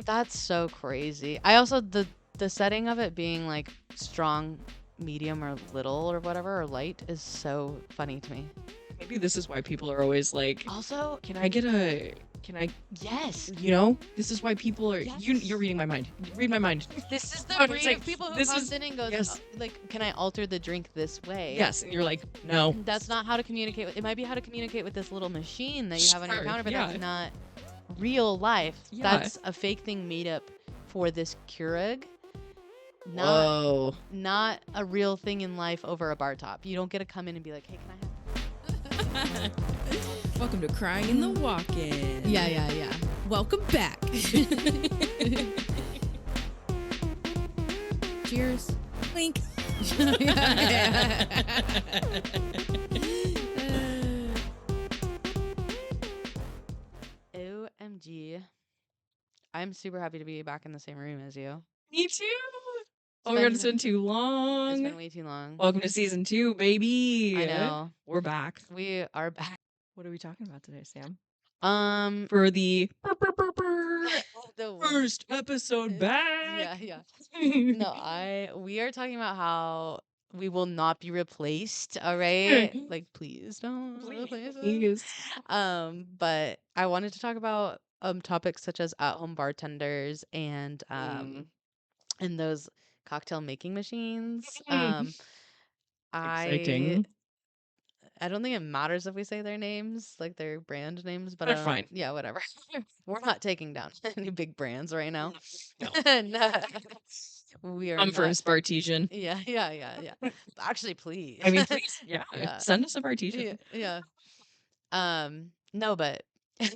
That's so crazy. I also the setting of it being like strong, medium, or little, or whatever, or light is so funny to me. Maybe this is why people are always like, Also, can I get a, can I, yes, this is why people are, yes. you're reading my mind. Read my mind. This is the Oh, it's breed like, of people who this comes is- in and goes, yes. like, can I alter the drink this way? Yes. And you're like, no. That's not how to communicate with. It might be how to communicate with this little machine that you have on your Sure, counter, but yeah. that's not real life. Yeah. That's a fake thing made up for this Keurig. Whoa. Not a real thing in life over a bar top. You don't get to come in and be like, hey, can I have? Welcome to Crying in the Walk-In. Yeah. Welcome back. Cheers. Clink. OMG. I'm super happy to be back in the same room as you. Me too. Oh my god, it's been too long. It's been way too long. Welcome to season 2, baby. I know. We're back. We are back. What are we talking about today, Sam? For the the first episode back. Yeah. No, we are talking about how we will not be replaced, all right? Like, please don't replace us. Please. But I wanted to talk about topics such as at-home bartenders and and those cocktail making machines. Exciting. I don't think it matters if we say their names, like their brand names, but They're fine. Yeah, whatever. We're not taking down any big brands right now. No. No. We are I'm not. first Bartesian. Yeah. Actually, please. I mean, please. Yeah. Yeah. Send us a Bartesian. Yeah. No, but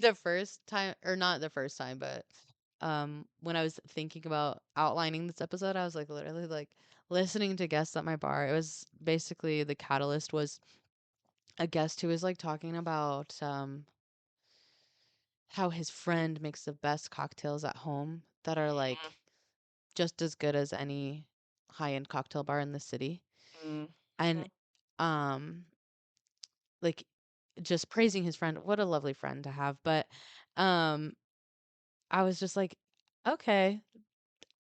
the first time, or not the first time, but when I was thinking about outlining this episode, I was like literally like listening to guests at my bar. It was basically the catalyst was a guest who was like talking about how his friend makes the best cocktails at home that are like just as good as any high-end cocktail bar in the city. And um like just praising his friend. What a lovely friend to have. But um I was just like, okay,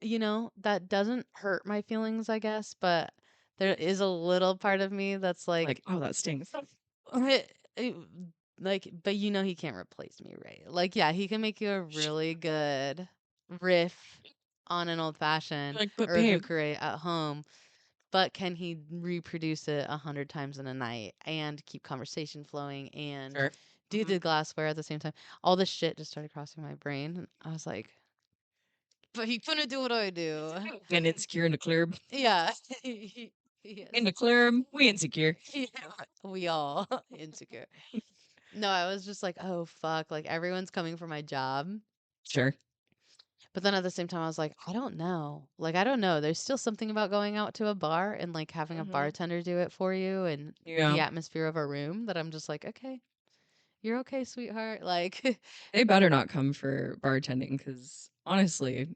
that doesn't hurt my feelings, I guess, but there is a little part of me that's like, oh, that stings. it- like, but he can't replace me, right? Like, yeah, he can make you a really good riff on an old fashioned Like, but or a babe. hookery at home, but can he reproduce it 100 times in a night and keep conversation flowing and Sure. do the glassware at the same time? All this shit just started crossing my brain. I was like, but he couldn't do what I do. And insecure in the club. Yeah. Yes. In the club, we insecure. Yeah, we all insecure. No, I was just like, oh fuck, like everyone's coming for my job. Sure. But then at the same time, I was like, I don't know. Like, I don't know. There's still something about going out to a bar and like having a bartender do it for you and the atmosphere of a room that I'm just like, okay, you're okay, sweetheart. Like, They better not come for bartending because honestly,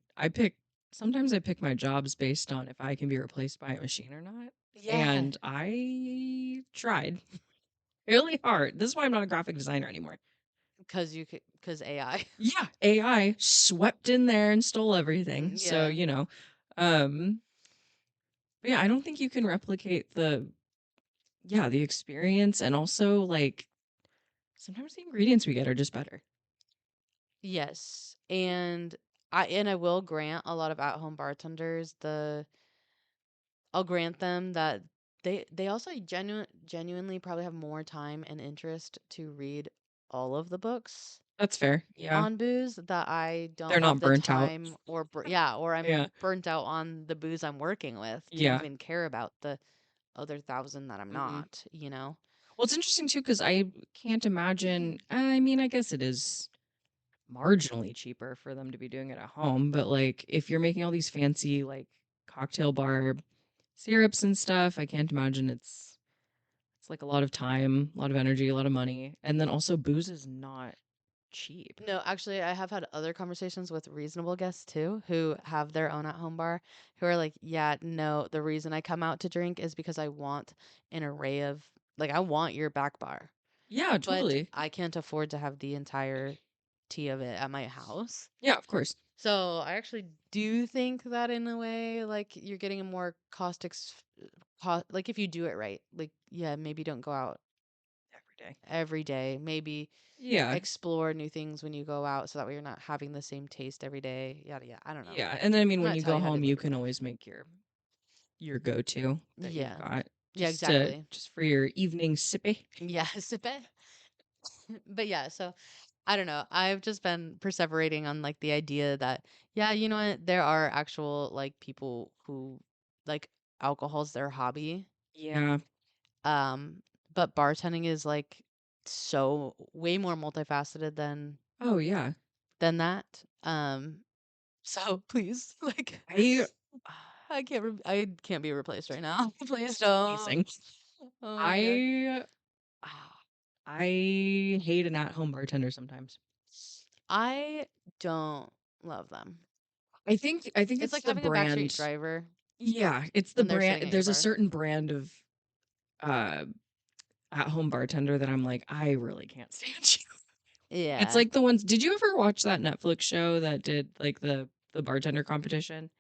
sometimes I pick my jobs based on if I can be replaced by a machine or not. yeah. And I tried really hard. This is why I'm not a graphic designer anymore. Because AI. Yeah, AI swept in there and stole everything. So, but yeah, I don't think you can replicate the experience, and also like sometimes the ingredients we get are just better. Yes. And I will grant a lot of at-home bartenders I'll grant them that they also genuinely probably have more time and interest to read all of the books That's fair. Yeah. on booze that I don't They're have not the burnt out. time or I'm Yeah. burnt out on the booze I'm working with to Yeah. even care about the other 1,000 that I'm not, Well, it's interesting too because I can't imagine. I mean, I guess it is marginally cheaper for them to be doing it at home, but like if you're making all these fancy like cocktail bar syrups and stuff, I can't imagine it's like a lot of time, a lot of energy, a lot of money, and then also booze is not cheap. No, actually, I have had other conversations with reasonable guests too who have their own at-home bar who are like, yeah, no, the reason I come out to drink is because I want an array of, like, I want your back bar. Yeah, But totally. I can't afford to have the entire tea of it at my house. Yeah, of course. So I actually do think that in a way, like you're getting a more like if you do it right, like yeah, maybe don't go out every day. every day. Maybe Yeah. explore new things when you go out, so that way you're not having the same taste every day. Yada yada. I don't know. Yeah. And then I mean I'm when not you telling go you how to home live you your can life. always make your go-to that you've Yeah. got Yeah, just exactly. for your evening sippy. Yeah, sip it. But yeah, so I don't know. I've just been perseverating on like the idea that yeah, you know what? There are actual like people who like alcohol's their hobby. Yeah. Um, but bartending is like so way more multifaceted Oh yeah. than that. So please, like I I can't be replaced right now. Please don't. amazing. Oh my god. I I hate an at-home bartender sometimes. I don't love them. I think It's it's like the having a backstreet brand. driver Yeah, it's the when they're brand. sitting at your There's a bar. certain brand of uh at-home bartender that I'm like, I really can't stand you. It's Yeah. like the ones. Did you ever watch that Netflix show that did like the bartender competition?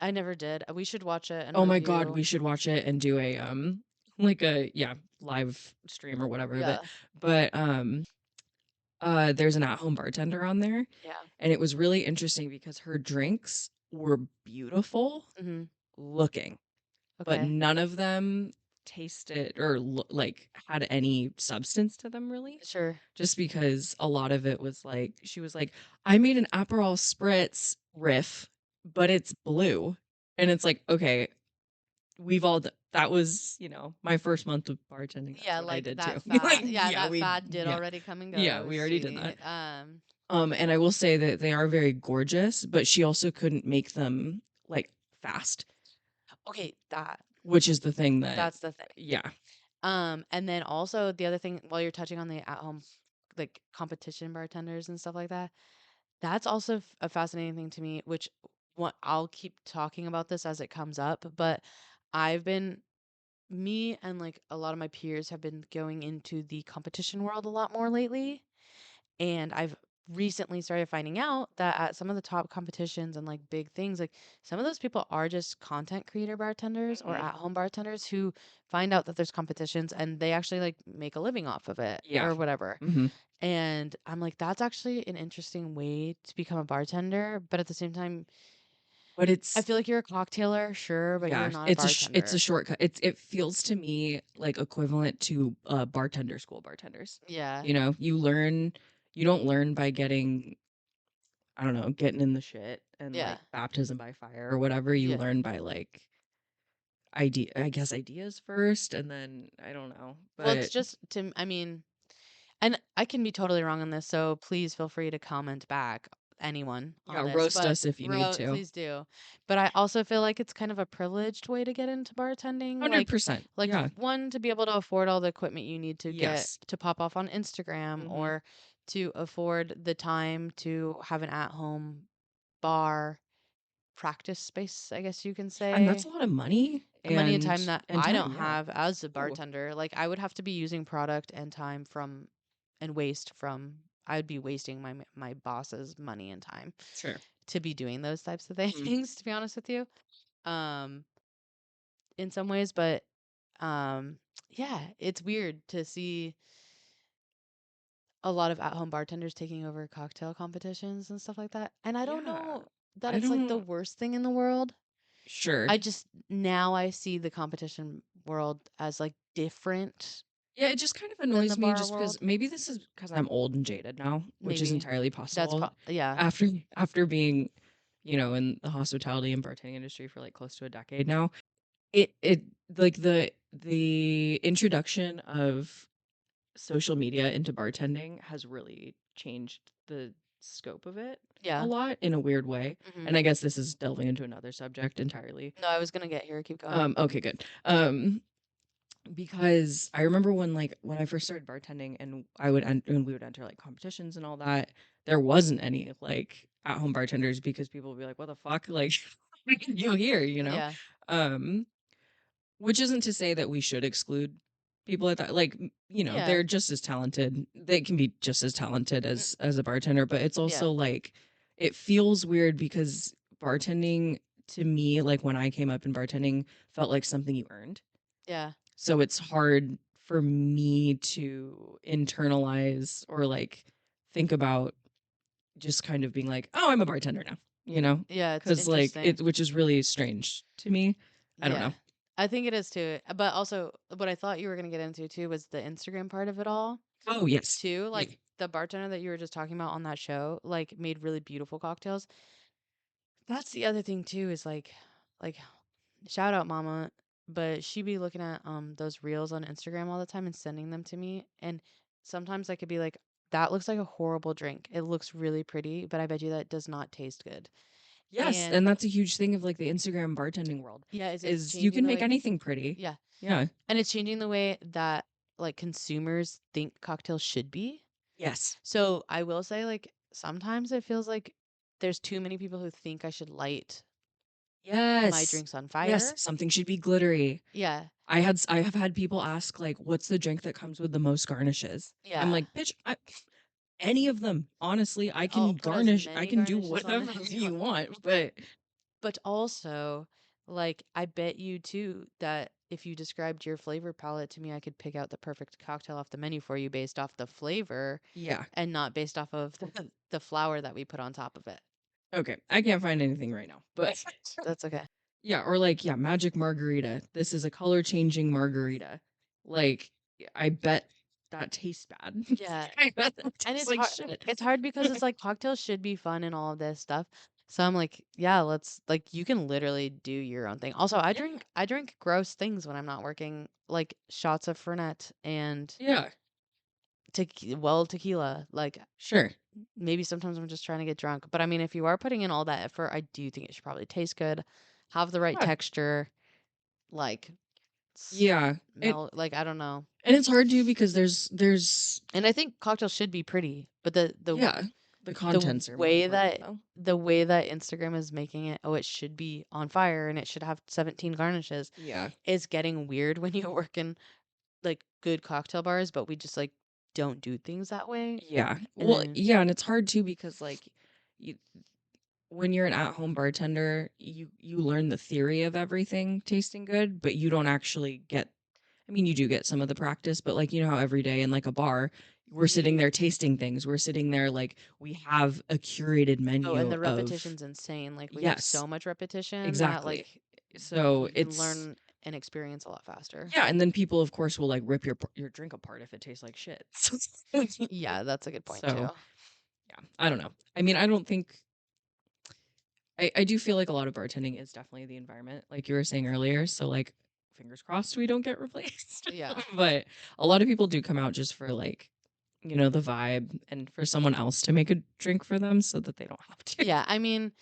I never did. We should watch it and Oh my god, review. we should watch it and do a like a yeah, live stream or whatever of it. Yeah. But there's an at-home bartender on there, Yeah. and it was really interesting because her drinks were beautiful Mhm. looking, but Okay. none of them tasted or like had any substance to them really. Sure. Just because a lot of it was like she was like, I made an Aperol spritz riff, but it's blue. And it's like, okay, we've all that was, my first month of bartending. That's Yeah, what I like did too. that Like, fad. Yeah, yeah, that fad did yeah. already come and Yeah, go, we already did that. sweetie. And I will say that they are very gorgeous, but she also couldn't make them like fast, Okay, which is the thing that, that's the thing. yeah, And then also the other thing while you're touching on the at home like competition bartenders and stuff like that, that's also a fascinating thing to me, which what I'll keep talking about this as it comes up, but I've been me and like a lot of my peers have been going into the competition world a lot more lately. And I've recently started finding out that at some of the top competitions and like big things, like some of those people are just content creator bartenders or hmm at home bartenders who find out that there's competitions and they actually like make a living off of it yeah, or whatever. hmm And I'm like, that's actually an interesting way to become a bartender. But at the same time, but I it's feel like you're a cocktailer, sure, but you're yeah, not a it's a bartender. shortcut. It feels to me like equivalent to bartender school bartenders. Yeah. You don't learn by getting, I don't know, getting in the shit and Yeah. like baptism by fire or whatever. You Yeah. learn by like I guess ideas first, and then I don't know, Well, it's but just I mean, and I can be totally wrong on this, so please feel free to comment back, anyone on yeah, this. roast But us if you need to. please do. But I also feel like it's kind of a privileged way to get into bartending. 100%. Yeah. One to be able to afford all the equipment you need to get Yes. to pop off on Instagram, hmm or to afford the time to have an at-home bar practice space, I guess you can And that's say. a lot of money Money and time that and I don't time. Yeah. have as a Oh, bartender. Like I would have to be using product and time from and waste from I would be wasting my boss's money and time sure. to be doing those types of hmm things, to be honest with you. Um in some ways, but um yeah, it's weird to see a lot of at-home bartenders taking over cocktail competitions and stuff like that. And I don't Yeah. know that I it's like the don't. worst thing in the world. Sure. I just now I see the competition world as like different Yeah, it just kind of than the annoys me bar just because world. maybe this is because I'm old and jaded now, which is Maybe. entirely That's possible. yeah. After being, in the hospitality and bartending industry for like close to a decade now, it like the introduction of social media into bartending has really changed the scope of it a Yeah. lot in a weird way. And Mhm. I guess this is delving into another subject entirely. No, I was gonna get here. Keep going. Okay, good. Because I remember when I first started bartending and we would enter like competitions and all that, there wasn't any like at home bartenders because people would be like, "What the fuck?" Like, you here, Yeah. Um, which isn't to say that we should exclude people at that. Like, Yeah. they're just as talented. They can be just as talented Mm, as a bartender, but it's yeah. also like it feels weird because bartending to me, like when I came up in bartending, felt like something you earned. Yeah. So it's hard for me to internalize or like think about just kind of being like, oh, I'm a bartender now, you know? Yeah, it's Because like interesting. it, which is really strange to me. I don't Yeah. know. I think it is too. But also what I thought you were going to get into too was the Instagram part of it all Oh, yes. too. Yeah. Like the bartender that you were just talking about on that show, like made really beautiful cocktails. That's the other thing too is like shout out mama, but she be looking at those reels on Instagram all the time and sending them to me, and sometimes I could be like, that looks like a horrible drink. It looks really pretty, but I bet you that does not taste good. Yes. And And that's a huge thing of like the Instagram bartending world yeah, is it's is you changing can the make way anything pretty. yeah, Yeah. and it's changing the way that like consumers think cocktails should be. Yes. So I will say like sometimes it feels like there's too many people who think I should light my Yes. drinks on Yes. fire. Something should be glittery. Yeah. I have had people ask like, what's the drink that comes with the most garnishes? I'm Yeah. like, bitch, any of them. Honestly, I I'll can put as garnish. I many can do garnishes on whatever as you you want. want. But But also, like, I bet you too that if you described your flavor palette to me, I could pick out the perfect cocktail off the menu for you based off the flavor yeah, and not based off of the flour that we put on top of it. okay. I can't find anything right now. But That's okay. yeah, or like yeah, magic margarita. This is a color changing margarita. Like I bet that tastes bad. Yeah. I bet that And tastes like shit. it's hard because it's like cocktails should be fun and all of this stuff. So I'm like, yeah, let's like you can literally do your own thing. Also, Yeah. I drink gross things when I'm not working, like shots of Fernet and Yeah, tequila. Like sure. maybe sometimes I'm just trying to get drunk. But I mean, if you are putting in all that effort, I do think it should probably taste good, have the right Yeah. texture, like Yeah. smell. Like I don't know. And it's hard to because there's And I think cocktails should be pretty, but yeah, the the contents are more way important that though. Instagram is making it, oh, it should be on fire and it should have 17 garnishes, Yeah. is getting weird when you work in like good cocktail bars, but we just like don't do things that way. Yeah. And Well, then yeah, and it's hard too because like you when you're an at-home bartender, you learn the theory of everything tasting good, but you don't actually get I mean, you do get some of the practice, but like you know how every day in like a bar, we're sitting there tasting things. We're sitting there like we have a curated oh, and menu the of repetition's insane. Like we have yes, so much repetition that exactly. like So you can it's learn and experience a lot faster. yeah, and then people of course will like rip your drink apart if it tastes like shit. Yeah, that's a good point too. So yeah, I don't know. I mean, I don't think I do feel like a lot of bartending is definitely the environment, like you were saying earlier. So like fingers crossed we don't get replaced. Yeah. But a lot of people do come out just for like, you know, the vibe and for someone else to make a drink for them so that they don't have to. Yeah, I mean,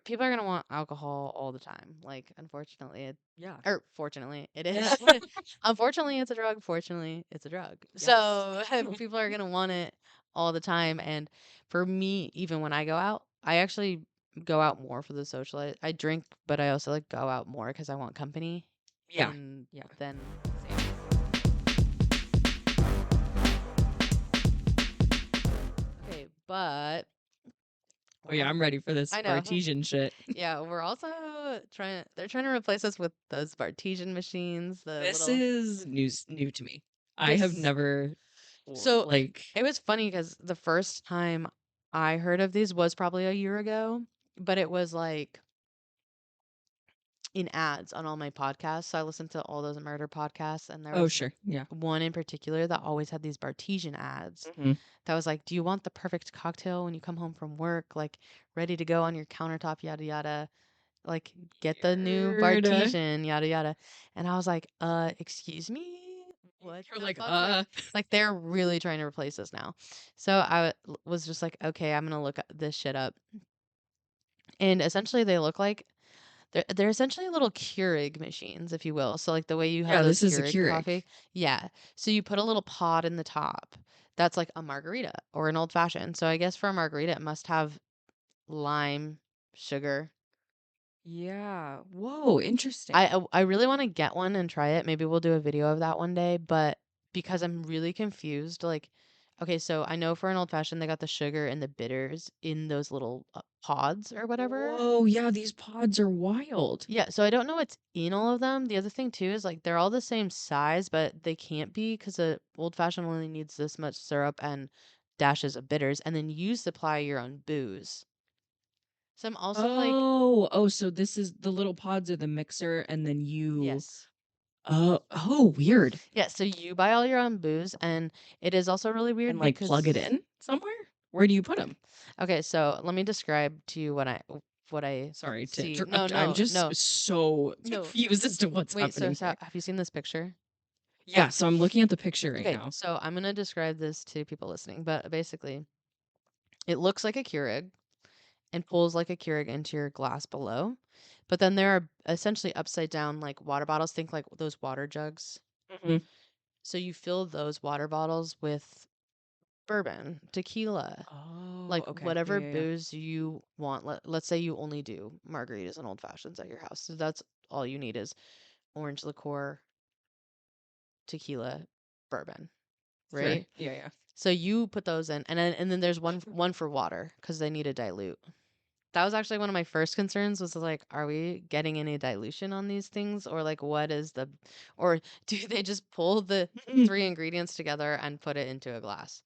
people are gonna want alcohol all the time. Like, unfortunately, Yeah. or fortunately, it is. Yeah. Unfortunately, it's a drug. Fortunately, it's a drug. Yes. So people are gonna want it all the time. And for me, even when I go out, I actually go out more for the social. I drink, but I also like go out more because I want company. Yeah. And Yeah. then okay, but Oh yeah, I'm ready for this I know. Bartesian shit. Yeah, we're also they're trying to replace us with those Bartesian machines, the This little is new to me. I have this never so like it was funny because the first time I heard of these was probably a year ago, but it was like in ads on all my podcasts. So I listened to all those murder podcasts, and there oh was sure. Yeah. one in particular that always had these Bartesian ads Mhm. that was like, "Do you want the perfect cocktail when you come home from work? Like ready to go on your countertop, yada yada." Like, get the new Weird. Bartesian, yada yada. And I was like, excuse me? What You're the like, fuck? Like they're really trying to replace us now. So was just like, okay, I'm gonna look this shit up. And essentially they look like they're essentially little Keurig machines, if you will. So like the way you have yeah, those this is a Keurig Keurig. coffee. Yeah. So you put a little pod in the top. That's like a margarita or an old fashioned. So I guess for a margarita it must have lime, sugar. Yeah. Whoa, interesting. I really want to get one and try it. Maybe we'll do a video of that one day, but because I'm really confused, like Okay, so I know for an old fashioned, they got the sugar and the bitters in those little pods or whatever. Whoa, yeah, these pods are wild. Yeah, so I don't know what's in all of them. The other thing too is like they're all the same size, but they can't be because a old fashioned only needs this much syrup and dashes of bitters, and then you supply your own booze. So I'm also like, Oh, so this is the little pods are the mixer, and then you. yes. Oh, weird. Yeah, so you buy all your own booze, and it is also really weird And like plug it because in somewhere? Where do you put them? okay, so let me describe to you what I Sorry to see. No, interrupt. I'm no, just no, so no. confused as to what's Wait, happening here. have you seen this picture? Yeah, so I'm looking at the picture right Okay, now. so I'm gonna describe this to people listening, but basically, it looks like a Keurig and pulls like a Keurig into your glass below. But then there are essentially upside down like water bottles. Think like those water jugs. Hmm. So you fill those water bottles with bourbon, tequila, Oh, like okay. Yeah, whatever yeah, yeah. booze you want. Let's say you only do margaritas and old fashions at your house. So that's all you need is orange liqueur, tequila, bourbon, Sure. right? Yeah, yeah. So you put those in, and then there's one for water because they need a dilute. That was actually one of my first concerns was like, are we getting any dilution on these things, or like what is the, or do they just pull the three ingredients together and put it into a glass?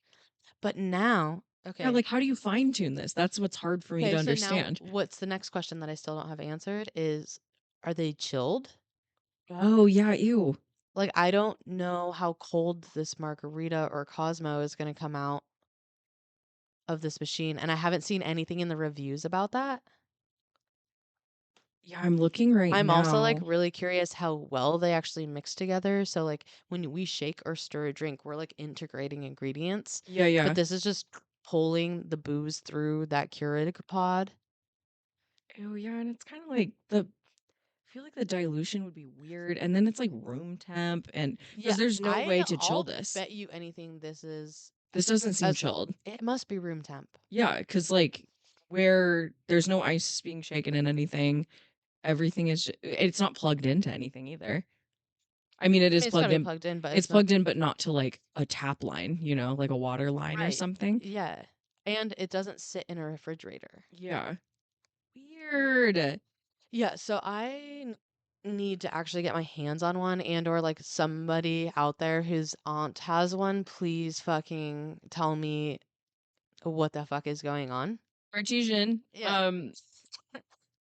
But now, Yeah, okay, like how do you fine tune this? That's what's hard for me to okay, so now understand. what's the next question that I still don't have answered is, are they chilled? Oh, yeah, ew. Like I don't know how cold this margarita or Cosmo is going to come out of this machine, and I haven't seen anything in the reviews about that. Yeah, I'm looking right I'm also like now. really curious how well they actually mix together. So like when we shake or stir a drink, we're like integrating ingredients, Yeah, but yeah. this is just pulling the booze through that Keurig pod. Oh, yeah, and it's kind of like the I feel like the dilution would be weird, and then it's like room temp, and Yeah, because there's no way to chill I'll this. bet you anything this is This doesn't seem as chilled. it must be room temp. Yeah, because like where there's no ice being shaken in anything, everything is it's not plugged into anything either. I mean, it I is mean, it's got to plugged be in. plugged in, but It's it's not plugged in, but not to like a tap line, like a water line or right. something. Yeah. And it doesn't sit in a refrigerator. Yeah. Weird. Yeah, so need to actually get my hands on one and or like somebody out there whose aunt has one, please fucking tell me what the fuck is going on. Bartesian, Yeah.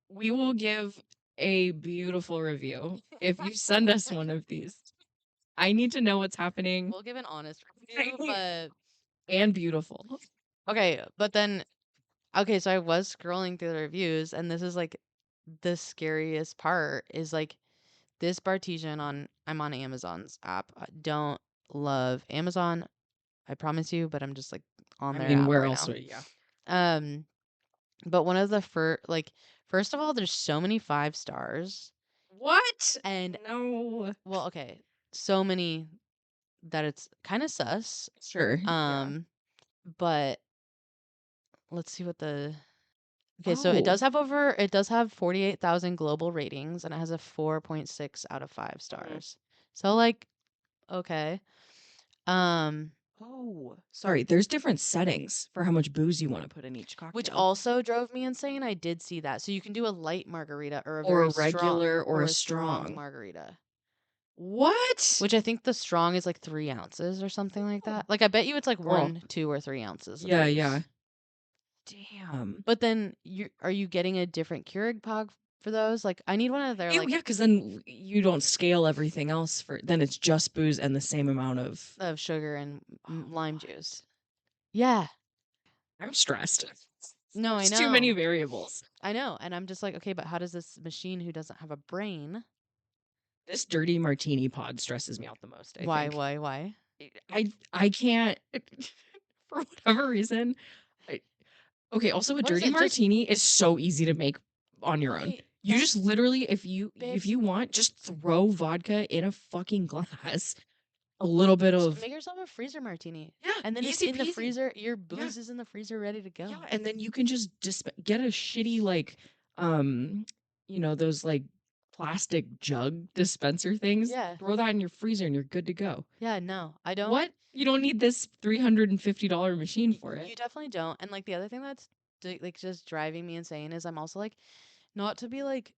we will give a beautiful review if you send us one of these. I need to know what's happening We'll give an honest review, but and beautiful. okay, but then okay, so I was scrolling through the reviews and this is like the scariest part is like this Bartesian on I'm on Amazon's app. I don't love Amazon, I promise you, but I'm just like on I their mean, app where right else now. would, yeah. Um But one of the first of all, there's so many 5 stars, What? and No. well, okay, so many that it's kinda sus. Sure. Yeah. Um, but let's see what the okay, so Oh. it does have 48,000 global ratings, and it has a 4.6 out of 5 Mhm. stars. So, like, okay. Um, Oh. Sorry, there's different settings for how much booze you want to put in each which cocktail. also drove me insane, I did see that. So you can do a light margarita or a Or a very strong regular or or a a strong strong. margarita. What? Which I think the strong is like 3 ounces or something like that. Like, I bet you it's like Girl. 1, 2, or 3 ounces of Yeah, yeah. booze. Damn. But then are you getting a different Keurig pog for those? Like, I need one of their, Ew, like, yeah, because then you don't scale everything else then it's just booze and the same amount of. of sugar and Oh lime god. juice. Yeah. I'm stressed. No, I There's too many know. variables. I know. And I'm just like, okay, but how does this machine who doesn't have a brain This dirty martini pod stresses me out the most, I think. why? I can't for whatever reason. I, okay, also a What is dirty it? Just martini is so easy to make on your own. okay, You just that's literally babe. if you want, just throw vodka in a fucking glass. A little bit Just of make yourself a freezer martini. yeah, And then it's easy in the peasy. freezer. Your Yeah, booze is in the freezer ready to yeah, go. and then you can just get a shitty like um those like plastic jug dispenser things. Yeah. Throw that in your freezer and you're good to go. Yeah, no, I don't. What? You don't need this $350 machine for it. You definitely don't. And like the other thing that's like just driving me insane is I'm also like, not to be like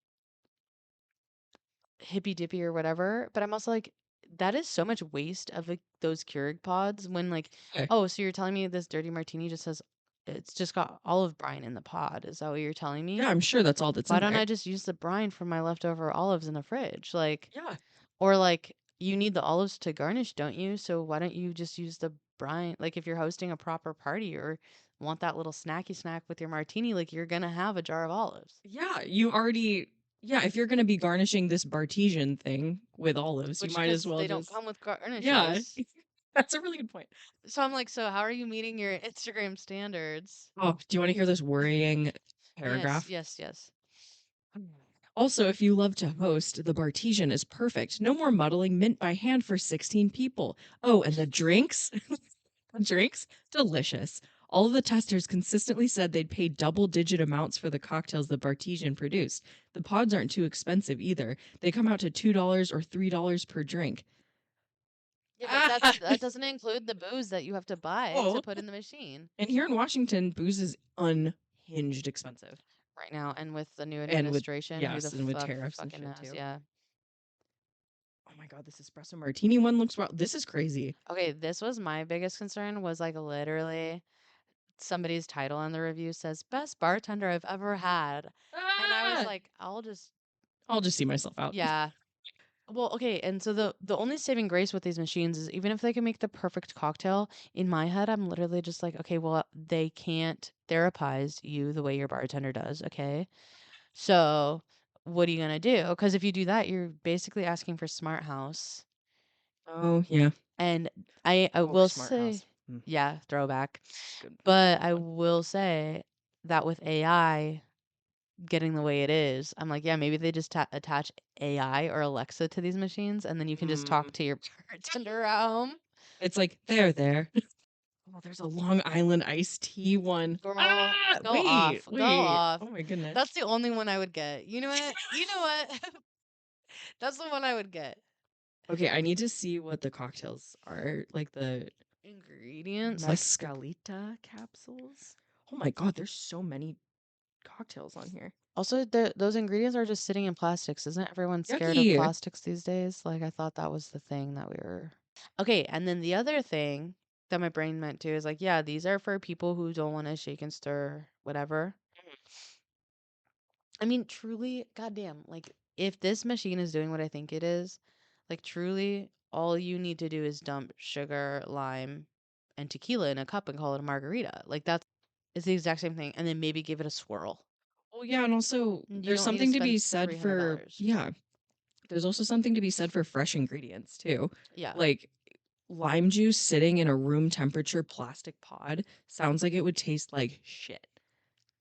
hippy dippy or whatever, but I'm also like, that is so much waste of like those Keurig pods when like, Okay. oh, so you're telling me this dirty martini just has, it's just got olive brine in the pod. Is that what you're telling me? Yeah, I'm sure that's all that's Why in don't there. I just use the brine from my leftover olives in the fridge? Like, Yeah. or like you need the olives to garnish, don't you? So why don't you just use the brine? Like if you're hosting a proper party or want that little snacky snack with your martini, like you're gonna have a jar of olives. Yeah, you already. Yeah, if you're going to be garnishing this Bartesian thing with olives, you Which might as because well they don't just. come with Yeah, garnishes. that's a really good point. So I'm like, so how are you meeting your Instagram standards? Oh, do you want to hear this worrying Yes, paragraph? yes. Also, if you love to host, the Bartesian is perfect. No more muddling mint by hand for 16 people. Oh, and the drinks? The drinks? Delicious. All of the testers consistently said they'd pay double-digit amounts for the cocktails the Bartesian produced. The pods aren't too expensive either. They come out to $2 or $3 per drink. Yeah, but Ah! that doesn't include the booze that you have to buy to Oh, put in the machine and here in Washington, booze is unhinged expensive. right now. And with the new And with, administration, who the yes, and with fuck tariffs and fucking shit knows? too. Yeah. Oh my God, this espresso martini one looks well. This is crazy. Okay, this was my biggest concern was like literally somebody's title on the review says best bartender I've ever had. And I was Ah! like, I'll just see myself out. yeah. Well, okay, and so the only saving grace with these machines is even if they can make the perfect cocktail, in my head I'm literally just like, okay, well, they can't therapize you the way your bartender does, okay? So, what are you gonna do? Because if you do that, you're basically asking for smart house. Oh, yeah. And I Oh, will smart say, house. Hmm, yeah, throwback. good. But Good I one. will say that with AI getting the way it is, I'm like, yeah, maybe they just attach AI or Alexa to these machines, and then you can just talk Mm. to your bartender at home. It's like, there. Oh, there's a Long Island iced tea one. Girl, Ah, go wait, off, go wait. off. Oh my goodness. That's the only one I would get. You know what? You know what? That's the one I would get. Okay, I need to see what the cocktails are. Like the Ingredients like mescalita capsules. Oh my God, there's so many cocktails on here. also those ingredients are just sitting in plastics. Isn't everyone scared of Yucky. plastics these days? Like I thought that was the thing that we were. Okay, and then the other thing that my brain meant to is like, yeah, these are for people who don't want to shake and stir whatever. I mean, truly, goddamn, like if this machine is doing what I think it is, like truly, all you need to do is dump sugar, lime, and tequila in a cup and call it a margarita. Like that's it's the exact same thing, and then maybe give it a swirl. Well, yeah, and also You there's don't need to something to spend be said for, $300. yeah, there's also something to be said for fresh ingredients too. Yeah, Like lime juice sitting in a room temperature plastic pod sounds like it would taste like shit.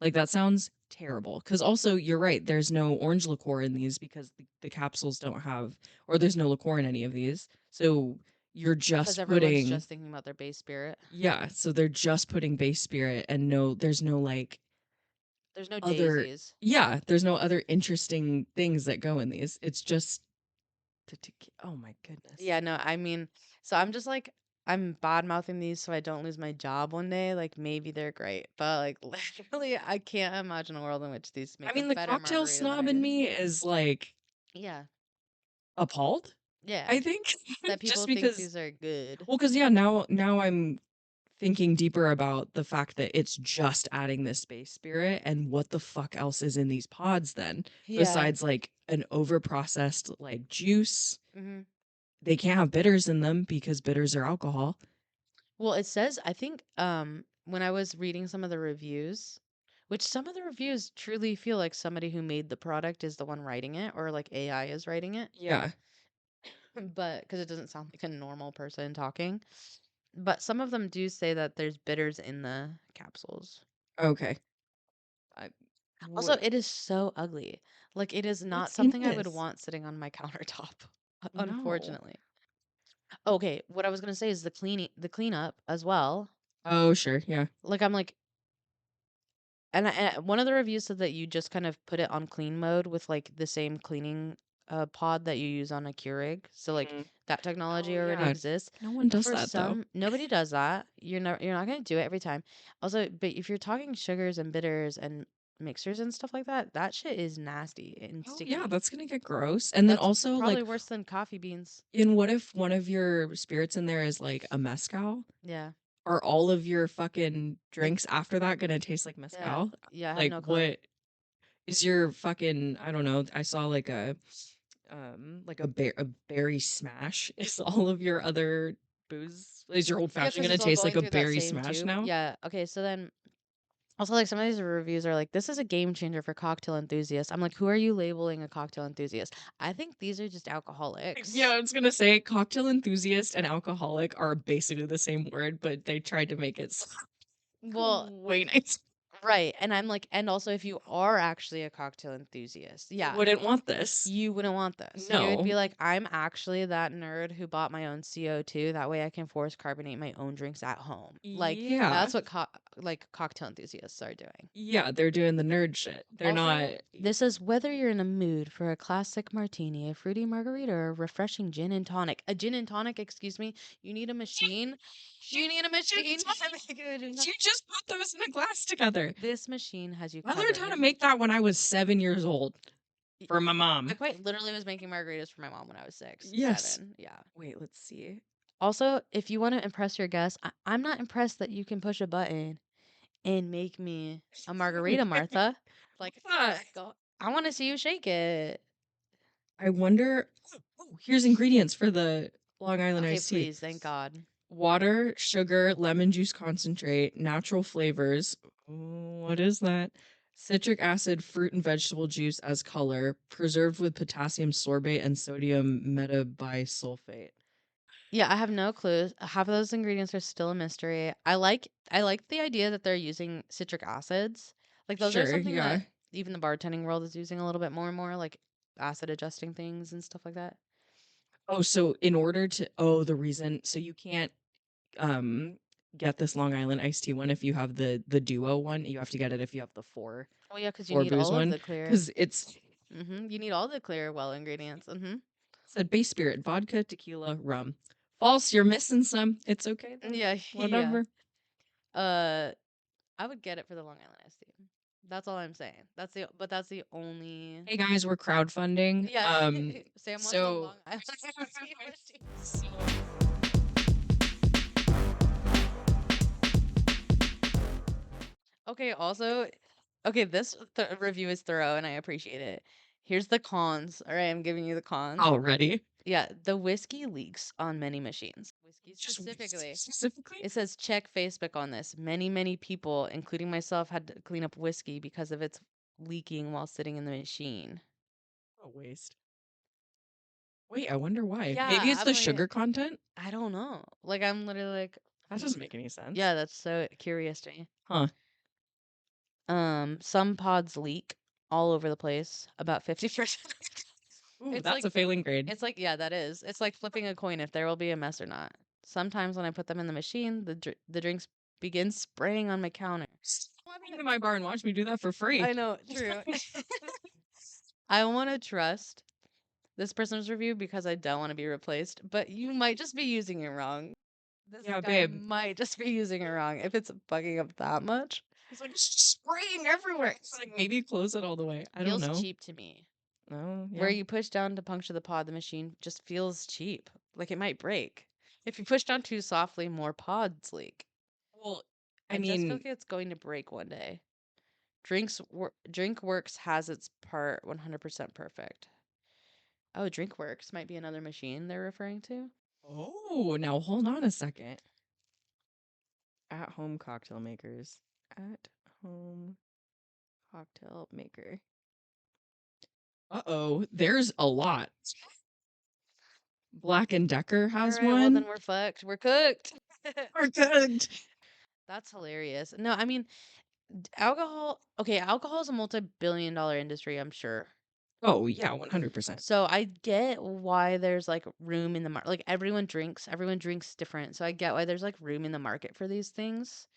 Like that sounds terrible. Because also, you're right, there's no orange liqueur in these because the capsules don't have, or there's no liqueur in any of these. So you're because just everyone's putting, just thinking about their base spirit. yeah, so they're just putting base spirit and no, there's no like There's no other, daisies. yeah, there's no other interesting things that go in these. It's just oh my goodness. Yeah, no, I mean, so I'm just like, I'm bad mouthing these so I don't lose my job one day. Like maybe they're great, but like literally, I can't imagine a world in which these I make a mean, the better cocktail margarita than snob I in do. me is like Yeah, appalled, yeah, I think. that Just people think because, these are good. well, because yeah, now I'm thinking deeper about the fact that it's just adding this space spirit and what the fuck else is in these pods then Yeah. besides like an over processed like juice. Hmm. They can't have bitters in them because bitters are alcohol. Well, it says, I think, when I was reading some of the reviews, which some of the reviews truly feel like somebody who made the product is the one writing it, or like AI is writing it, Yeah. but because it doesn't sound like a normal person talking. But some of them do say that there's bitters in the capsules. Okay. I, Also, what, it is so ugly. Like, it is not what's in something I would this? want sitting on my countertop, No. unfortunately. Okay, what I was gonna say is the cleanup as well. Oh, sure. Yeah. Like, I'm like, and one of the reviews said that you just kind of put it on clean mode with like the same cleaning a pod that you use on a Keurig. So like that technology Oh, already yeah. exists. No one does For that though. some, nobody does that. You're not going to do it every time. Also, but if you're talking sugars and bitters and mixers and stuff like that, that shit is nasty and Oh sticky. yeah, that's gonna get gross. And then That's also probably like, worse than coffee beans. and what if one of your spirits in there is like a mezcal? Yeah. Are all of your fucking drinks after that gonna taste like Yeah. mezcal? Yeah, I have Like no clue. what is your fucking, I don't know, I saw like a berry smash. Is all of your other booze, is your old Yeah, fashioned because gonna it's all taste like going a through that berry same smash tube. now? Yeah. Okay. So then also, like, some of these reviews are like, this is a game changer for cocktail enthusiasts. I'm like, who are you labeling a cocktail enthusiast? I think these are just alcoholics. Yeah, I was gonna say cocktail enthusiast and alcoholic are basically the same word, but they tried to make it Well, way nice. right. And I'm like, and also if you are actually a cocktail enthusiast, You yeah, wouldn't want this. you wouldn't want this. You would No. be like, I'm actually that nerd who bought my own CO2. That way I can force carbonate my own drinks at home. Like, Yeah. that's what like cocktail enthusiasts are doing. Yeah, they're doing the nerd shit. They're Also, not. this is whether you're in a mood for a classic martini, a fruity margarita, or a refreshing gin and tonic. A gin and tonic, excuse me. You need a machine. You need a machine to make a gin and You tonic. just put those in a glass together. This machine has you I learned covered. how to make that when I was 7 years old for my I mom. quite literally was making margaritas for my mom when I was 6, Yes. 7. Yeah. Wait, let's see. Also, if you want to impress your guests, I'm not impressed that you can push a button and make me a margarita, Martha. Like, go. I want to see you shake it. I wonder. Oh, here's ingredients for the Long Island Okay, iced tea: please, thank God. water, sugar, lemon juice concentrate, natural flavors. What is that? Citric acid, fruit and vegetable juice as color, preserved with potassium sorbate and sodium metabisulfate. Yeah, I have no clue. Half of those ingredients are still a mystery. I like the idea that they're using citric acids. Like those are Sure, something yeah. that even the bartending world is using a little bit more and more, like acid adjusting things and stuff like that. Oh, so in order to, oh, the reason, so you can't um get this Long Island iced tea one if you have the duo one. You have to get it if you have the Oh yeah, because you four need booze all of one, the clear. because it's You need all the clear well ingredients. said base spirit, vodka, tequila, rum. False, you're missing some. It's okay though. Yeah, yeah. Whatever. I would get it for the Long Island iced tea. That's all I'm saying. That's the only. Hey guys, we're crowdfunding. Yeah. Sam wants the So Long Island iced tea machine. Okay, also, okay, this review is thorough and I appreciate it. Here's the cons. All right, I'm giving you the cons. already. Yeah, the whiskey leaks on many machines. Whiskey Just specifically. specifically. It says check Facebook on this. Many people, including myself, had to clean up whiskey because of its leaking while sitting in the machine. What a waste. Wait, I wonder why. Yeah, Maybe it's I'm the like, sugar content? I don't know. Like I'm literally like, That doesn't make any sense. yeah, that's so curious to me. Huh. Some pods leak all over the place. About 50%. Ooh, It's that's like a failing grade. It's like, yeah, that is. It's like flipping a coin if there will be a mess or not. Sometimes when I put them in the machine, the drinks begin spraying on my counter. Come to my bar and watch me do that for free. I know, true. I want to trust this person's review because I don't want to be replaced, but you might just be using it wrong. This Yeah, guy babe. might just be using it wrong if it's bugging up that much. It's like spraying everywhere. It's like maybe close it all the way. I don't Feels know. cheap to me. Oh, yeah. Where you push down to puncture the pod, the machine just feels cheap. Like it might break. If you push down too softly, more pods leak. Well, I just feel like it's going to break one day. DrinkWorks has its part 100% perfect. Oh, DrinkWorks might be another machine they're referring to. oh, now hold on a second. At home cocktail makers. At home cocktail maker. Uh-oh, there's a lot. Black and Decker has All right, one. well then we're fucked. We're cooked. We're cooked. That's hilarious. No, I mean, alcohol. Okay, alcohol is a multi-billion-dollar industry, I'm sure. Oh, yeah, 100%. So I get why there's like room in the market. Like everyone drinks different. So I get why there's like room in the market for these things.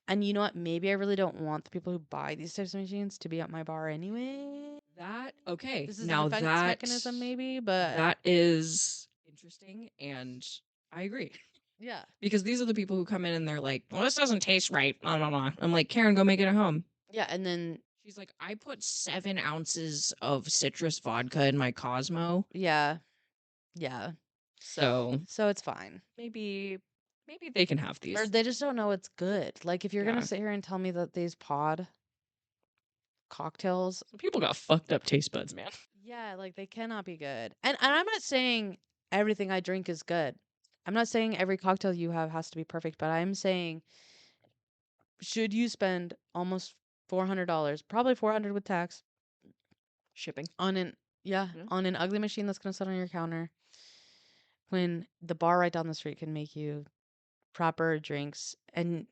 And you know what? Maybe I really don't want the people who buy these types of machines to be at my bar anyway. Okay. This is a Now defense mechanism maybe, but that is interesting, and I agree. yeah. Because these are the people who come in and they're like, well, this doesn't taste right. Blah, blah, blah. I'm like, Karen, go make it at home. Yeah, and then She's like, I put 7 ounces of citrus vodka in my Cosmo. yeah. Yeah. So So it's fine. maybe they can have Or these. they just don't know it's good. Like if you're Yeah. gonna sit here and tell me that these pod cocktails, Some people got fucked up taste buds, man. yeah, like they cannot be good. And I'm not saying everything I drink is good. I'm not saying every cocktail you have has to be perfect, but I'm saying should you spend almost $400, probably 400 with tax, Shipping. on an yeah, Yeah. on an ugly machine that's gonna sit on your counter when the bar right down the street can make you proper drinks and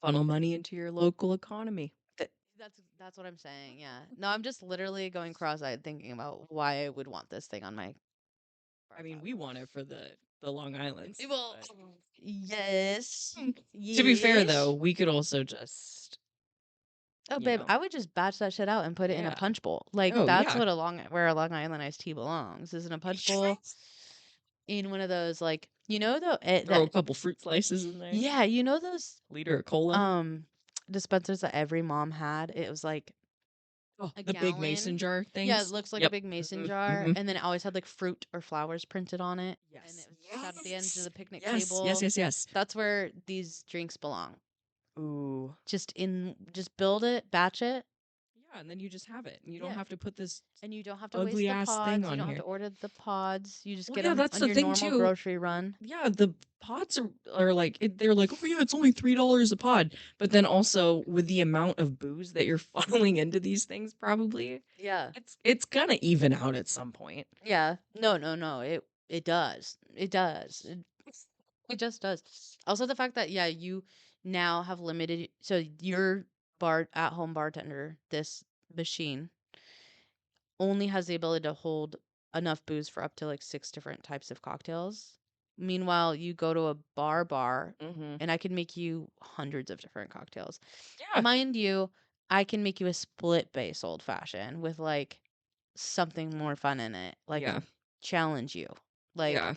Funnel money into your local economy. that's what I'm saying. Yeah. No, I'm just literally going cross-eyed thinking about why I would want this thing on my I mean, bar we want it for the Long Island's. top. Well, but- yes. To be fair, Yes. though, we could also just Oh, you babe, know. I would just batch that shit out and put it in a Yeah. punch bowl. Like Oh, that's yeah. what where a Long Island iced tea belongs. Is in a punch bowl in one of those like Throw a that couple fruit slices in there. yeah, you know those Liter of cola. dispensers that every mom had. It was like Oh, a the big mason gallon. jar things. Yeah, it looks like a Yep. big mason Mhm, jar, mhm. and then it always had like fruit or flowers printed on it. And Yes. it was sat at the end of the picnic Yes. table. Yes. That's where these drinks belong. Ooh. Just build it, batch it, Yeah, and then you just have it. And you don't Yeah. have to put this. and you don't have to waste Ugly the ass pods. thing You on don't have here. to order the pods. You just Well, get yeah, them that's on the your thing, normal too. grocery run. Yeah, the pods are like they're like, oh yeah, it's only $3 a pod. But then also with the amount of booze that you're funneling into these things, probably Yeah. it's gonna even out at some point. Yeah. No. It does. It does. It just does. Also, the fact that yeah, you now have limited. So your bar at home bartender, this machine only has the ability to hold enough booze for up to like 6 different types of cocktails. Meanwhile, you go to a bar Mm-hmm. and I can make you hundreds of different cocktails. Yeah. Mind you, I can make you a split base old fashioned with like something more fun in it, like Yeah. challenge you, like Yeah.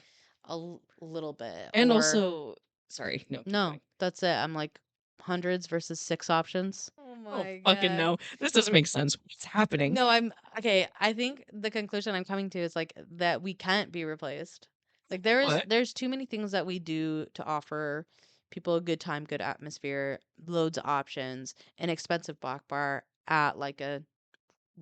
little bit. And or also, sorry, no, keep no, going. that's it. I'm like hundreds versus 6 options. Oh Oh, my fucking god. no. This doesn't make sense. What's happening? No, I'm okay. I think the conclusion I'm coming to is like that we can't be replaced. Like What? there's too many things that we do to offer people a good time, good atmosphere, loads of options, an expensive black bar at like a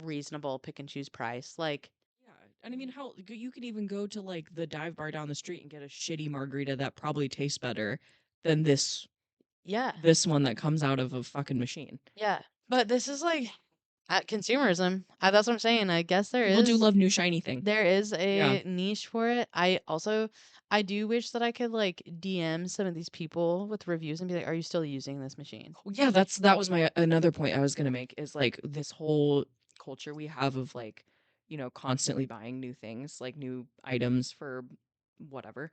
reasonable pick and choose price. Like Yeah. And I mean, hell, you could even go to like the dive bar down the street and get a shitty margarita that probably tastes better than this yeah. one that comes out of a fucking machine. Yeah. But this is like at consumerism. That's what I'm saying. I guess People do love new shiny thing. there is Yeah. a niche for it. I do wish that I could like DM some of these people with reviews and be like, "Are you still using this machine?" Yeah, that was my another point I was gonna make is like this whole culture we have of like, constantly buying new things, like new items for whatever.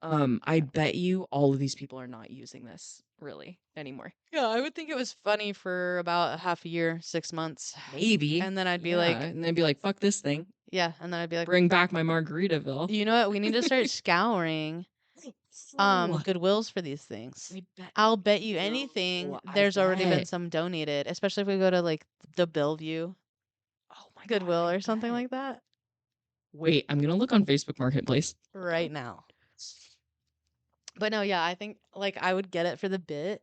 I bet you all of these people are not using this really anymore. Yeah, I would think it was funny for about a half a year, 6 months. Maybe. And then I'd be Yeah, like, and then be like, fuck this thing. yeah, and then I'd be like, Bring back my Margaritaville. you know what? We need to start scouring Oh, Goodwills for these things. I bet. I'll bet you No, anything I there's already been bet. some donated, especially if we go to like the Bellevue Oh my God, Goodwill I or something bet. like that Wait, I'm gonna look on Facebook Marketplace. right now. But no, yeah, I think like I would get it for the bit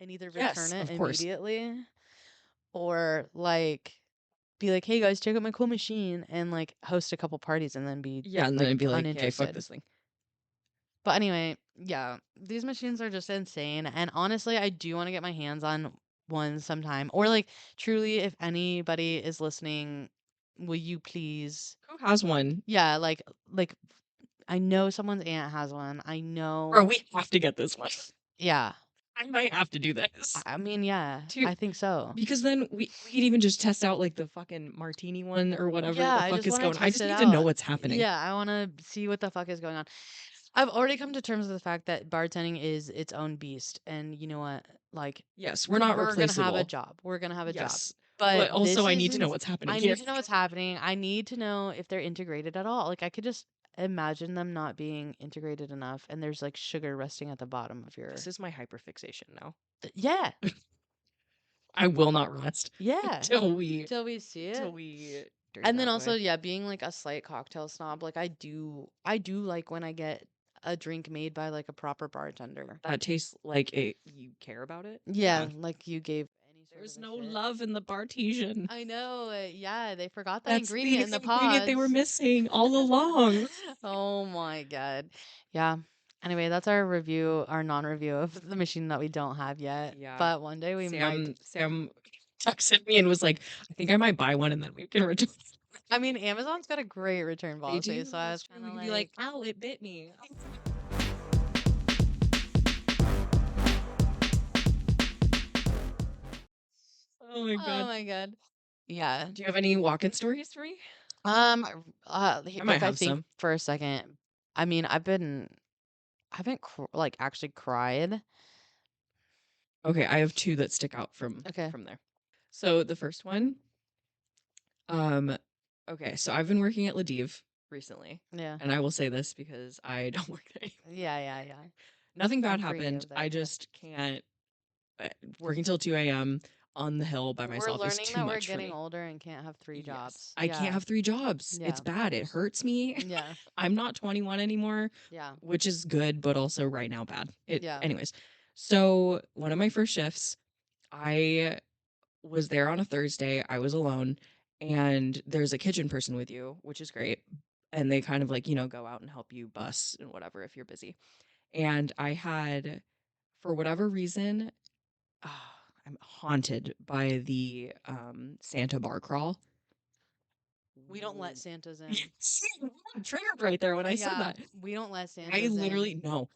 and either Yes, return it of course. immediately or like be like, "Hey guys, check out my cool machine," and like host a couple parties and then be Yeah, and then like I'd be like, hey, fuck uninterested. this thing. But anyway, yeah, these machines are just insane. And honestly, I do want to get my hands on one sometime. Or like truly, if anybody is listening, will you please? Who has one? Yeah, like I know someone's aunt has one. I know. Bro, we have to get this one. Yeah. I might have to do this. I mean, yeah, Dude, I think so. Because then we could even just test out like the fucking martini one or whatever Yeah, the I fuck just is want going. to I test just it need to know out. what's happening. Yeah, I want to see what the fuck is going on. I've already come to terms with the fact that bartending is its own beast, and you know what? Like, Yes, we're not we're gonna have a replaceable. job. We're gonna have a job. Yes. But also, this I is need to know what's happening I here. need to know what's happening. I need to know if they're integrated at all. Like, I could just imagine them not being integrated enough, and there's, like, sugar resting at the bottom of your This is my hyperfixation now. Yeah. I will not rest Yeah. till we Till we see it. do And then that also, way. yeah, being, like, a slight cocktail snob, like, I do like when I get a drink made by, like, a proper bartender. That tastes like you care about it. Yeah, like you gave any sort There's of a no shit. love in the Bartesian. I know. Yeah, they forgot that That's the ingredient in the ingredient they were pods. missing all along. Oh my god. Yeah. Anyway, that's our review, our non-review of the machine that we don't have yet. Yeah. But one day we might. Sam texted me and was like, I think I might buy one and then we can return. I mean, Amazon's got a great return They policy, do. so I was That's true. kind We of could be like, ow, it bit me. Oh my oh god. my god. Yeah. Do you have any walk-in stories for me? If might I have think some. for a second, I mean, I haven't like actually cried. Okay, I have two that stick out from Okay. there. So the first one, okay, so I've been working at Ladiv recently, Yeah. and I will say this because I don't work there anymore. Yeah. Nothing bad I'm happened. creative there, I yeah. just can't working till 2 a.m. on the hill by We're myself is learning too that we're much for getting me. older and can't have 3 Yes. jobs. I can't have 3 jobs. Yeah. It's bad. It hurts me. Yeah. I'm not 21 anymore, Yeah. which is good, but also right now bad. Yeah. Anyways, so one of my first shifts, I was there on a Thursday. I was alone, and there's a kitchen person with you, which is great. And they kind of like, go out and help you bus and whatever if you're busy. And I had, for whatever reason, I'm haunted by the Santa bar crawl. We don't let Santas in. See, I'm triggered right there when I said that. We don't let Santas I in. literally no.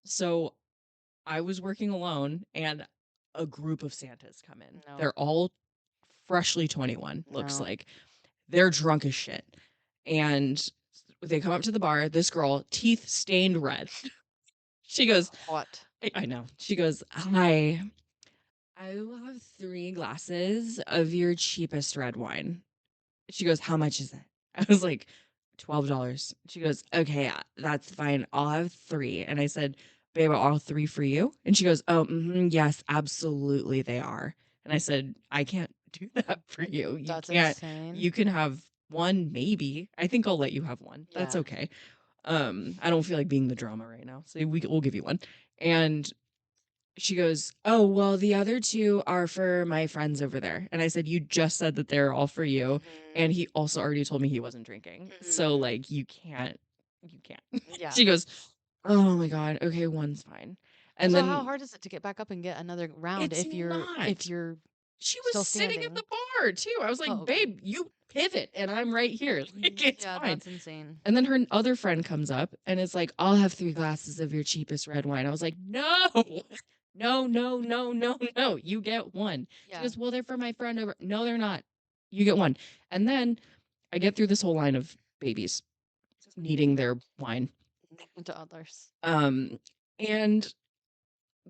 So I was working alone, and a group of Santas come in. No. They're all freshly 21. Looks No. like they're drunk as shit, and they come up to the bar. This girl, teeth stained red. She goes, Hot. I know. She goes, hi. I will have 3 glasses of your cheapest red wine. She goes, how much is it? I was like, $12. She goes, okay, that's fine. I'll have 3. And I said, babe, are all 3 for you? And she goes, oh, yes, absolutely they are. And I said, I can't do that for you. You That's can't. insane. You can have 1, maybe. I think I'll let you have 1. That's Yeah. okay. I don't feel like being the drama right now, so we'll give you 1. And she goes, oh, well, the other 2 are for my friends over there. And I said, you just said that they're all for you. And he also already told me he wasn't drinking. So, like, you can't. Yeah. She goes, oh my God. Okay, 1's fine. And so then how hard is it to get back up and get another round It's if you're not. she was still sitting at standing? the bar too. I was like, Oh, okay. babe, you pivot and I'm right here. Like, it's yeah, fine. that's insane. And then her other friend comes up and is like, I'll have 3 glasses of your cheapest red wine. I was like, no, no. You get 1. Yeah. She goes, well, they're for my friend over. No, they're not. You get 1. And then I get through this whole line of babies needing their wine. Toddlers. And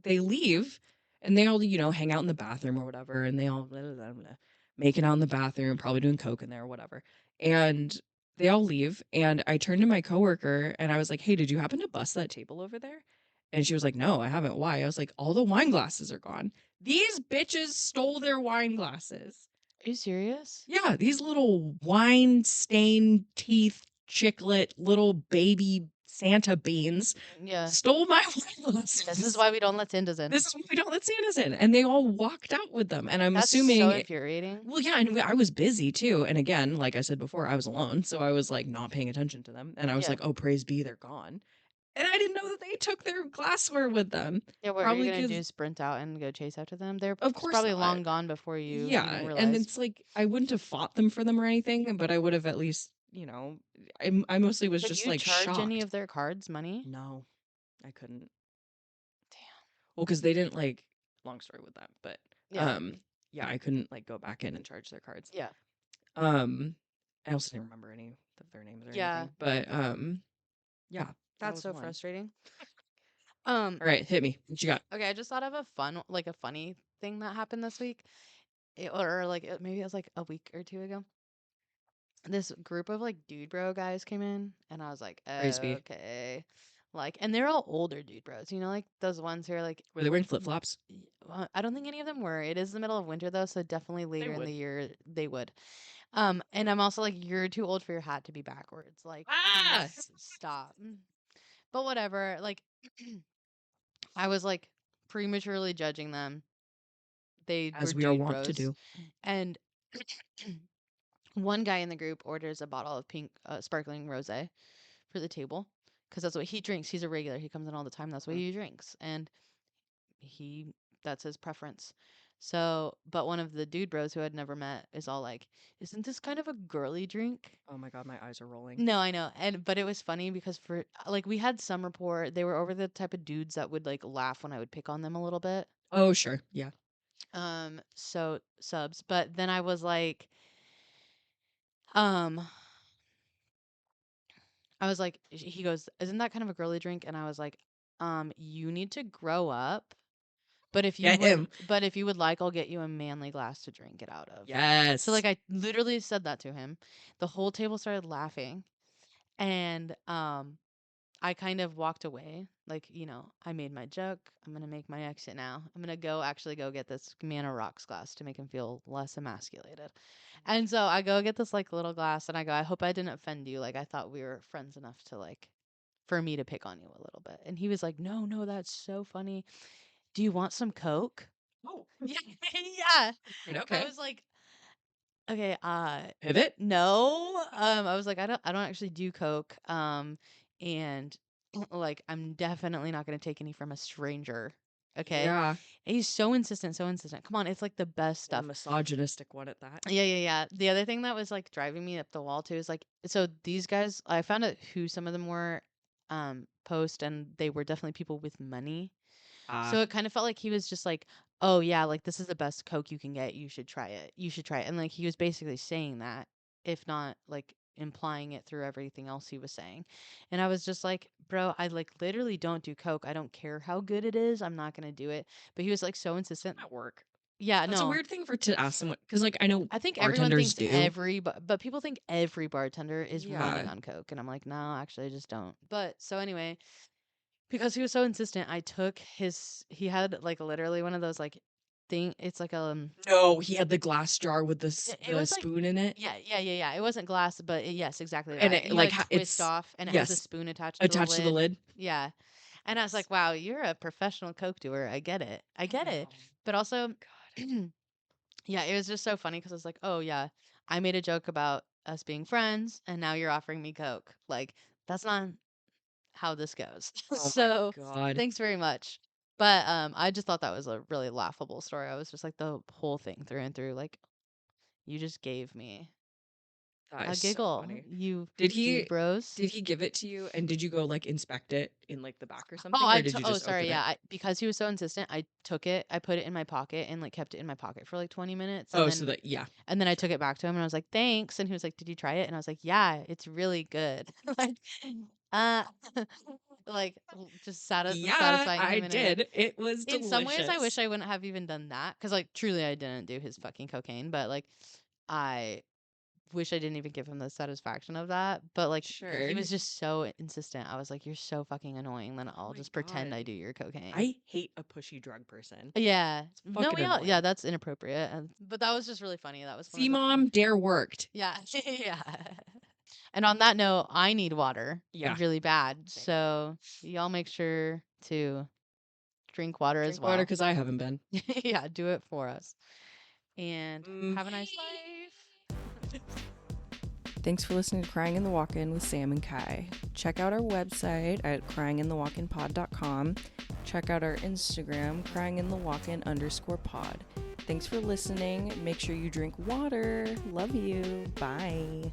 they leave and they all, hang out in the bathroom or whatever. And they all blah, blah, blah, blah, making out in the bathroom, probably doing coke in there or whatever. And they all leave. And I turned to my coworker and I was like, hey, did you happen to bust that table over there? And she was like, no, I haven't. Why? I was like, all the wine glasses are gone. These bitches stole their wine glasses. Are you serious? Yeah, these little wine stained teeth, chiclet, little baby Santa beans Yeah. stole my wine glasses. This is why we don't let Santas in. This is why we don't let Santas in. And they all walked out with them. And I'm That's assuming. so infuriating. Well, yeah, and I was busy too. And again, like I said before, I was alone. So I was like not paying attention to them. And I was Yeah. like, oh, praise be, they're gone. And I didn't know that they took their glassware with them. Yeah, what are Probably you gonna 'cause- do? Sprint out and go chase after them? They're Of course probably not. long gone before you Yeah, even and realized. it's like I wouldn't have fought them for them or anything, but I would have at least, I mostly was Could just you like charge shocked. any of their cards money? No, I couldn't. Damn. Well, because they didn't like. Long story with that, but Yeah. yeah, I couldn't like go back in and charge their cards. Yeah. I also didn't remember any of their names or Yeah. anything, but yeah, that That's was so one. frustrating. All right, hit me. What you got? Okay, I just thought of a funny thing that happened this week. or like maybe it was like a week or two ago. This group of like dude bro guys came in, and I was like, Praise be. okay, like, and they're all older dude bros, you know, like those ones who are like, Were they wearing flip flops? I don't think any of them were. It is the middle of winter though, so definitely They later in would. the year they would. And I'm also like, you're too old for your hat to be backwards. Like, Ah! please stop. But whatever. Like, I was like prematurely judging them. They were As we are dude wont to bros, do. and one guy in the group orders a bottle of pink sparkling rosé for the table because that's what he drinks. He's a regular. He comes in all the time. That's what he drinks, and he that's his preference. So, but one of the dude bros who I'd never met is all like, "Isn't this kind of a girly drink?" Oh my god, my eyes are rolling. No, I know. But it was funny because for like we had some rapport. They were over the type of dudes that would like laugh when I would pick on them a little bit. Oh, sure. Yeah. So subs. But then I was like, um I was like, he goes, "Isn't that kind of a girly drink?" And I was like, you need to grow up. Get him. But if you would like, I'll get you a manly glass to drink it out of." Yes. So like I literally said that to him. The whole table started laughing. And I kind of walked away. Like, you know, I made my joke. I'm gonna make my exit now. I'm gonna go get this man a rocks glass to make him feel less emasculated. And so I go get this like little glass, and I go, "I hope I didn't offend you. Like I thought we were friends enough to like for me to pick on you a little bit." And he was like, "No, no, that's so funny. Do you want some Coke?" Oh. Yeah. Yeah. Okay. I was like, "Okay, Pivot? no." I was like, I don't actually do Coke. And like I'm definitely not gonna take any from a stranger. Okay. Yeah. And he's so insistent, so insistent. Come on, it's like the best And a stuff. misogynistic one at that. Yeah, yeah, yeah. The other thing that was like driving me up the wall too is like, so these guys, I found out who some of them were post, and they were definitely people with money. So it kind of felt like he was just like, "Oh yeah, like this is the best Coke you can get. You should try it. You should try it." And like he was basically saying that, if not like implying it through everything else he was saying. And I was just like, "Bro, I like literally don't do Coke. I don't care how good it is. I'm not going to do it." But he was like so insistent. at work. Yeah, That's a no. weird thing to ask someone, because like I know I think everyone bartenders thinks do. but people think every bartender is running Yeah. on Coke, and I'm like, "No, actually I just don't." But so anyway, because he was so insistent, I took he had, like, literally one of those, like, it's like, No, he had the glass jar with it the was like, spoon in it, yeah, yeah, yeah, yeah, it wasn't glass, but yes, exactly and that, it and you like had to twist it's off, and it has a yes, spoon attached to the attached to the lid. lid. Yeah, and I was Yes. like, "Wow, you're a professional Coke doer, I get it, I get it." Oh, But also, God. yeah, it was just so funny because I was like, "Oh, yeah, I made a joke about us being friends, and now you're offering me Coke." Like, that's not how this goes. Oh my So, God. thanks very much. But I just thought that was a really laughable story. I was just like the whole thing through and through. Like, you just gave me That a is so giggle, funny. you Did dude he bros. did he give it to you, and did you go like inspect it in like the back or Oh, something, or did you oh just sorry, open it? yeah. Because he was so insistent, I took it, I put it in my pocket and like kept it in my pocket for like 20 minutes, Oh, so that yeah. and then I took it back to him and I was like, "Thanks." And he was like, "Did you try it?" And I was like, "Yeah, it's really good." Like, uh like just Yeah, satisfying I him in a way. did. It was In some ways, I wish delicious. I wouldn't have even done that because, like, truly, I didn't do his fucking cocaine. But like, I wish I didn't even give him the satisfaction of that. But like, he Sure. was just so insistent. I was like, "You're so fucking annoying." Then Oh I'll my just pretend God. I do your cocaine. I hate a pushy drug person. Yeah. It's No, fucking we all. Yeah, annoying. that's inappropriate. But that was just really funny. That was one See, of the. mom, dare worked. Yeah. Yeah. And on that note, I need water Yeah. really bad. Same. So y'all make sure to drink water as Drink water well. because I haven't been. Yeah, do it for us. And have a nice Bye. life. Thanks for listening to Crying in the Walk-In with Sam and Kai. Check out our website at cryinginthewalkinpod.com. Check out our Instagram, cryinginthewalkin_pod. Thanks for listening. Make sure you drink water. Love you. Bye.